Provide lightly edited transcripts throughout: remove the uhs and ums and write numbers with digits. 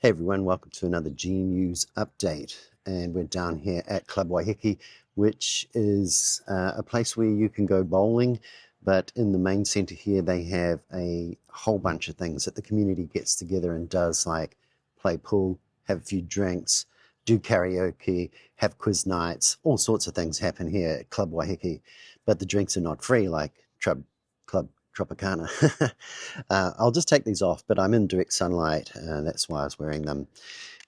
Hey everyone, welcome to another G News update. And we're down here at Club Waiheke, which is a place where you can go bowling. But in the main centre here, they have a whole bunch of things that the community gets together and does, like play pool, have a few drinks, do karaoke, have quiz nights, all sorts of things happen here at Club Waiheke. But the drinks are not free, like Club Tropicana. I'll just take these off, but I'm in direct sunlight. That's why I was wearing them.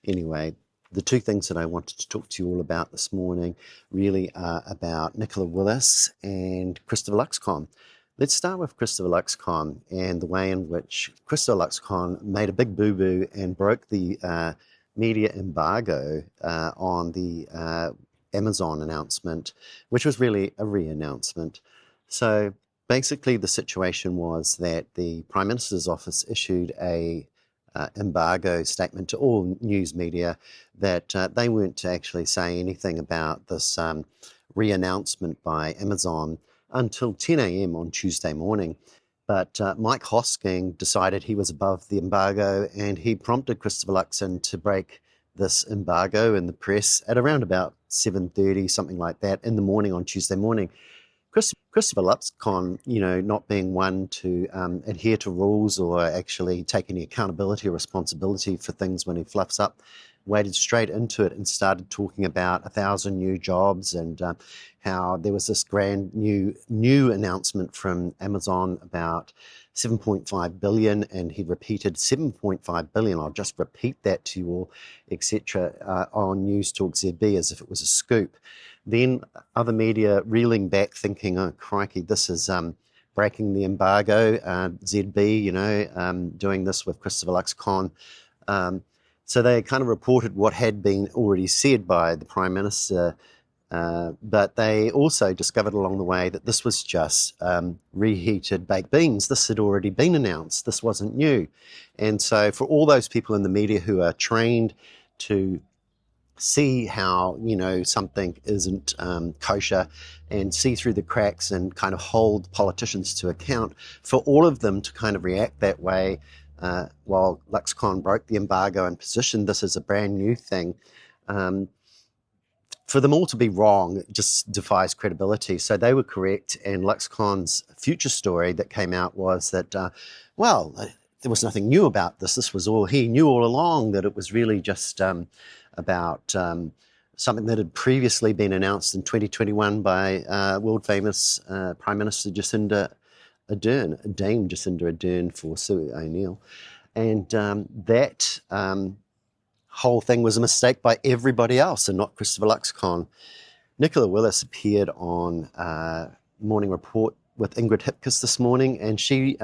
Anyway, the two things that I wanted to talk to you all about this morning really are about Nicola Willis and Christopher Luxcon. Let's start with Christopher Luxcon and the way in which Christopher Luxcon made a big boo-boo and broke the media embargo on the Amazon announcement, which was really a re-announcement. So basically, the situation was that the Prime Minister's office issued a embargo statement to all news media that they weren't to actually say anything about this re-announcement by Amazon until 10 a.m. on Tuesday morning. But Mike Hosking decided he was above the embargo, and he prompted Christopher Luxon to break this embargo in the press at around about 7:30, something like that, in the morning on Tuesday morning. Christopher Luxcon, not being one to adhere to rules or actually take any accountability or responsibility for things when he fluffs up, waded straight into it and started talking about 1,000 new jobs and how there was this grand new announcement from Amazon about 7.5 billion, and he repeated 7.5 billion. I'll just repeat that to you all, etc., on News Talk ZB as if it was a scoop. Then other media reeling back, thinking, "Oh crikey, this is breaking the embargo." ZB, doing this with Christopher Luxcon. So they kind of reported what had been already said by the Prime Minister, but they also discovered along the way that this was just reheated baked beans. This had already been announced. This wasn't new. And so for all those people in the media who are trained to see how something isn't kosher and see through the cracks and kind of hold politicians to account, for all of them to kind of react that way while Luxcon broke the embargo and positioned this as a brand new thing, for them all to be wrong just defies credibility. So they were correct, and Luxcon's future story that came out was that there was nothing new about this. This was all he knew all along, that it was really just about something that had previously been announced in 2021 by world-famous Prime Minister Jacinda Ardern, Dame Jacinda Ardern for Sue O'Neill. And that whole thing was a mistake by everybody else and not Christopher Luxcon. Nicola Willis appeared on Morning Report with Ingrid Hipkiss this morning, and she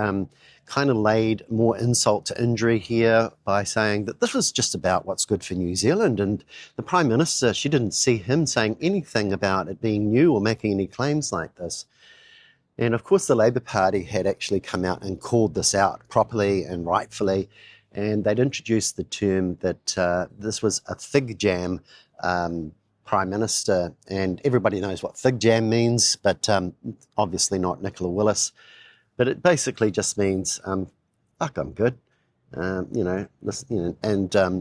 kind of laid more insult to injury here by saying that this was just about what's good for New Zealand. And the Prime Minister, she didn't see him saying anything about it being new or making any claims like this. And of course, the Labour Party had actually come out and called this out properly and rightfully, and they'd introduced the term that this was a fig jam Prime Minister, and everybody knows what fig jam means, but obviously not Nicola Willis. But it basically just means, fuck, I'm good, listen, and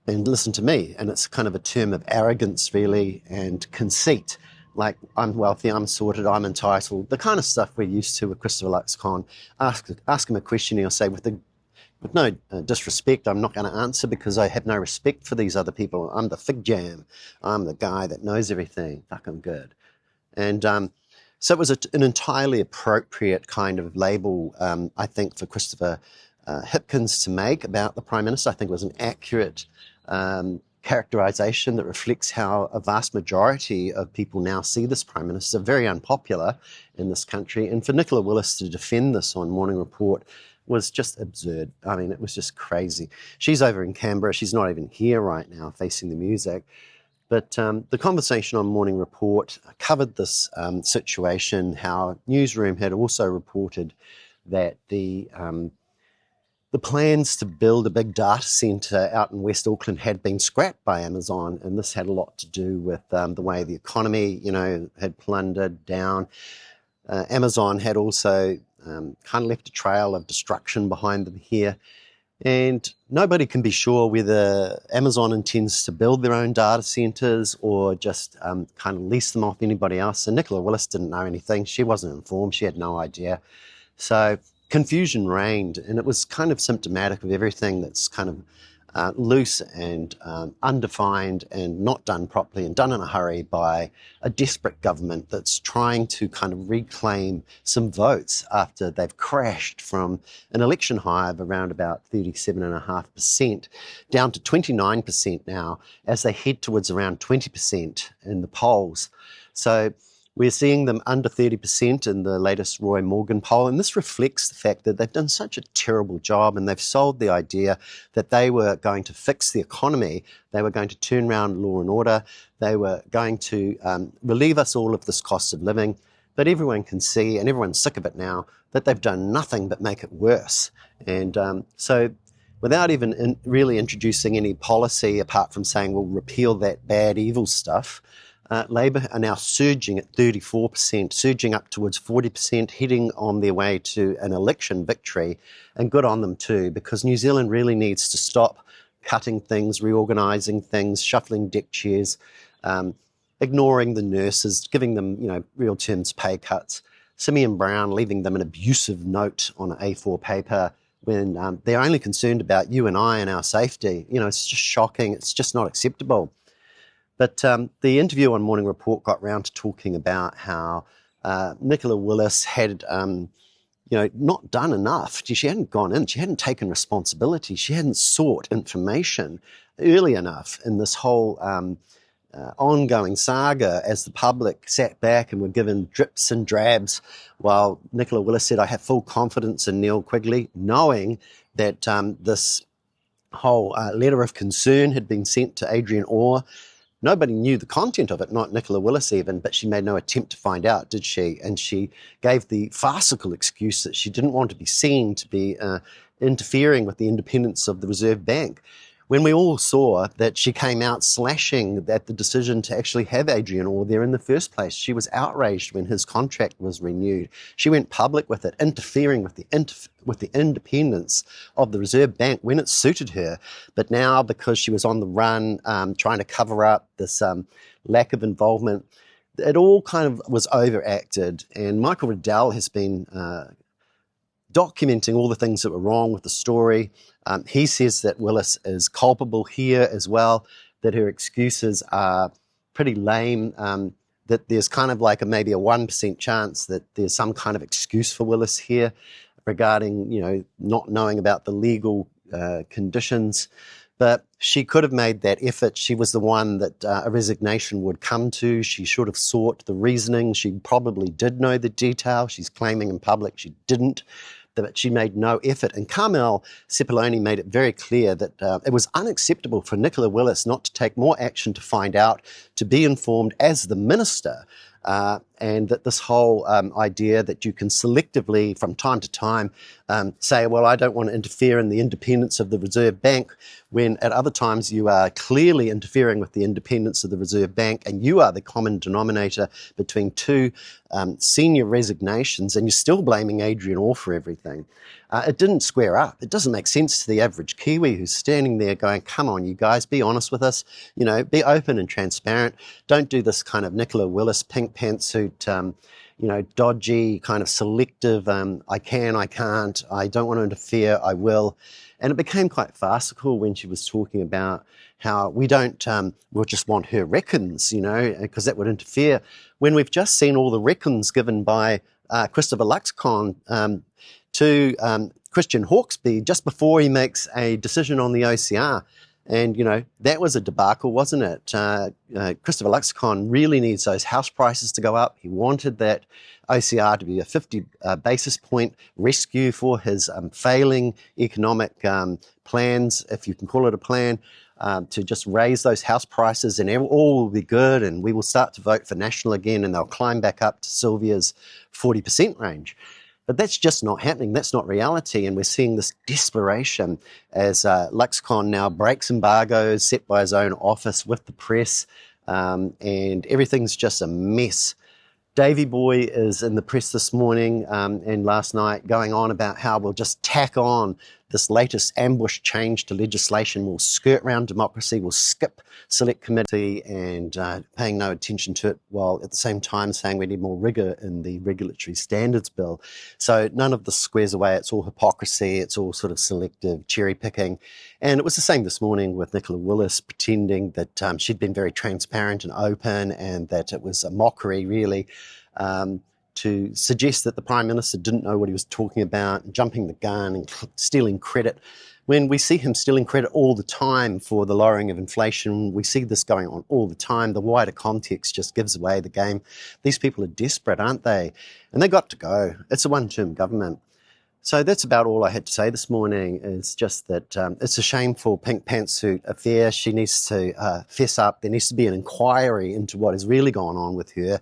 listen to me. And it's kind of a term of arrogance, really, and conceit. Like, I'm wealthy, I'm sorted, I'm entitled. The kind of stuff we're used to with Christopher Luxcon. Ask him a question, he'll say, with no disrespect, I'm not going to answer because I have no respect for these other people. I'm the fig jam. I'm the guy that knows everything. Fuck, I'm good. And so it was an entirely appropriate kind of label, I think, for Christopher Hipkins to make about the Prime Minister. I think it was an accurate characterization that reflects how a vast majority of people now see this Prime Minister, very unpopular in this country. And for Nicola Willis to defend this on Morning Report was just absurd. I mean, it was just crazy. She's over in Canberra. She's not even here right now facing the music. But the conversation on Morning Report covered this situation, how Newsroom had also reported that the plans to build a big data centre out in West Auckland had been scrapped by Amazon, and this had a lot to do with the way the economy, had plundered down. Amazon had also kind of left a trail of destruction behind them here. And nobody can be sure whether Amazon intends to build their own data centers or just kind of lease them off anybody else. And Nicola Willis didn't know anything. She wasn't informed. She had no idea. So confusion reigned, and it was kind of symptomatic of everything that's kind of loose and undefined and not done properly and done in a hurry by a desperate government that's trying to kind of reclaim some votes after they've crashed from an election high of around about 37.5% down to 29% now as they head towards around 20% in the polls. So we're seeing them under 30% in the latest Roy Morgan poll, and this reflects the fact that they've done such a terrible job and they've sold the idea that they were going to fix the economy, they were going to turn around law and order, they were going to relieve us all of this cost of living. But everyone can see, and everyone's sick of it now, that they've done nothing but make it worse. And so without even really introducing any policy apart from saying we'll repeal that bad, evil stuff, Labour are now surging at 34%, surging up towards 40%, heading on their way to an election victory. And good on them too, because New Zealand really needs to stop cutting things, reorganising things, shuffling deck chairs, ignoring the nurses, giving them, real terms pay cuts. Simeon Brown leaving them an abusive note on an A4 paper when they're only concerned about you and I and our safety. It's just shocking. It's just not acceptable. But the interview on Morning Report got round to talking about how Nicola Willis had, not done enough. She hadn't gone in. She hadn't taken responsibility. She hadn't sought information early enough in this whole ongoing saga as the public sat back and were given drips and drabs while Nicola Willis said, I have full confidence in Neil Quigley, knowing that this whole letter of concern had been sent to Adrian Orr. Nobody knew the content of it, not Nicola Willis even, but she made no attempt to find out, did she? And she gave the farcical excuse that she didn't want to be seen to be interfering with the independence of the Reserve Bank. When we all saw that she came out slashing at the decision to actually have Adrian Orr there in the first place. She was outraged when his contract was renewed. She went public with it, interfering with the independence of the Reserve Bank when it suited her. But now, because she was on the run, trying to cover up this lack of involvement, it all kind of was overacted. And Michael Riddell has been documenting all the things that were wrong with the story. He says that Willis is culpable here as well, that her excuses are pretty lame, that there's kind of like maybe a 1% chance that there's some kind of excuse for Willis here regarding, not knowing about the legal conditions. But she could have made that effort. She was the one that a resignation would come to. She should have sought the reasoning. She probably did know the detail. She's claiming in public she didn't, but she made no effort. And Carmel Sepuloni made it very clear that it was unacceptable for Nicola Willis not to take more action to find out, to be informed as the minister, and that this whole idea that you can selectively, from time to time, say, well, I don't want to interfere in the independence of the Reserve Bank, when at other times you are clearly interfering with the independence of the Reserve Bank, and you are the common denominator between two senior resignations, and you're still blaming Adrian Orr for everything. It didn't square up. It doesn't make sense to the average Kiwi who's standing there going, come on, you guys, be honest with us, be open and transparent. Don't do this kind of Nicola Willis pink pantsuit, dodgy, kind of selective, I can, I can't, I don't want to interfere, I will. And it became quite farcical when she was talking about how we we'll just want her reckons, because that would interfere. When we've just seen all the reckons given by Christopher Luxon to Christian Hawkesby just before he makes a decision on the OCR. And, that was a debacle, wasn't it? Christopher Luxon really needs those house prices to go up. He wanted that OCR to be a 50 basis point rescue for his failing economic plans, if you can call it a plan, to just raise those house prices and all will be good and we will start to vote for National again and they'll climb back up to Sylvia's 40% range. But that's just not happening. That's not reality. And we're seeing this desperation as Luxon now breaks embargoes set by his own office with the press, and everything's just a mess. Davey Boy is in the press this morning and last night going on about how we'll just tack on this latest ambush change to legislation will skirt around democracy, will skip select committee and paying no attention to it, while at the same time saying we need more rigour in the regulatory standards bill. So none of this squares away. It's all hypocrisy. It's all sort of selective cherry picking. And it was the same this morning with Nicola Willis pretending that she'd been very transparent and open and that it was a mockery, really. To suggest that the Prime Minister didn't know what he was talking about, jumping the gun and stealing credit, when we see him stealing credit all the time for the lowering of inflation. We see this going on all the time. The wider context just gives away the game. These people are desperate, aren't they? And they got to go. It's a one-term government. So that's about all I had to say this morning. Is just that it's a shameful pink pantsuit affair. She needs to fess up. There needs to be an inquiry into what has really gone on with her.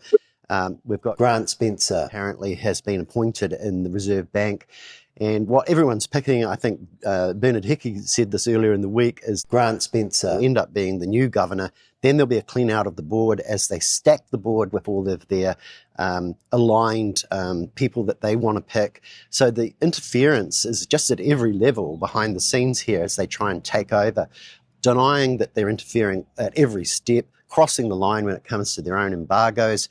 We've got Grant Spencer apparently has been appointed in the Reserve Bank. And what everyone's picking, I think Bernard Hickey said this earlier in the week, is Grant Spencer will end up being the new governor. Then there'll be a clean out of the board as they stack the board with all of their aligned people that they want to pick. So the interference is just at every level behind the scenes here as they try and take over, denying that they're interfering at every step, crossing the line when it comes to their own embargoes,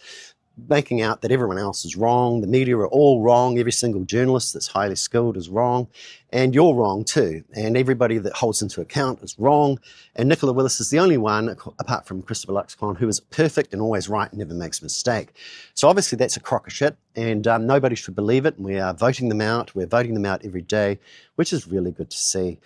making out that everyone else is wrong. The media are all wrong. Every single journalist that's highly skilled is wrong. And you're wrong too. And everybody that holds into account is wrong. And Nicola Willis is the only one, apart from Christopher Luxon, who is perfect and always right and never makes a mistake. So obviously that's a crock of shit, and nobody should believe it. And we are voting them out. We're voting them out every day, which is really good to see.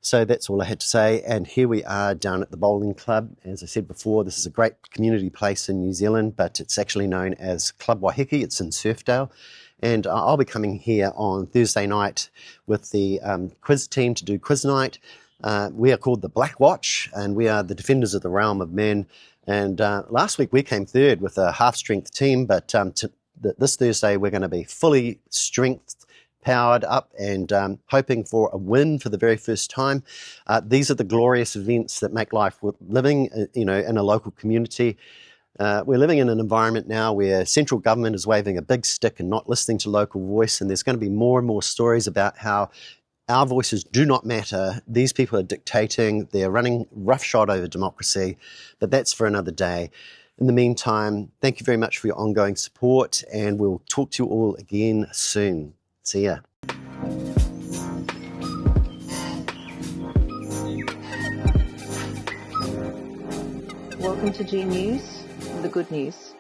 So that's all I had to say, and here we are down at the bowling club. As I said before, this is a great community place in New Zealand, but it's actually known as Club Waiheke. It's in Surfdale, and I'll be coming here on Thursday night with the quiz team to do quiz night. We are called the Black Watch, and we are the defenders of the realm of men. And last week we came third with a half-strength team, but this Thursday we're going to be fully strength powered up and hoping for a win for the very first time. These are the glorious events that make life worth living, in a local community. We're living in an environment now where central government is waving a big stick and not listening to local voice, and there's going to be more and more stories about how our voices do not matter. These people are dictating. They're running roughshod over democracy, but that's for another day. In the meantime, thank you very much for your ongoing support, and we'll talk to you all again soon. See ya. Welcome to G News, the good news.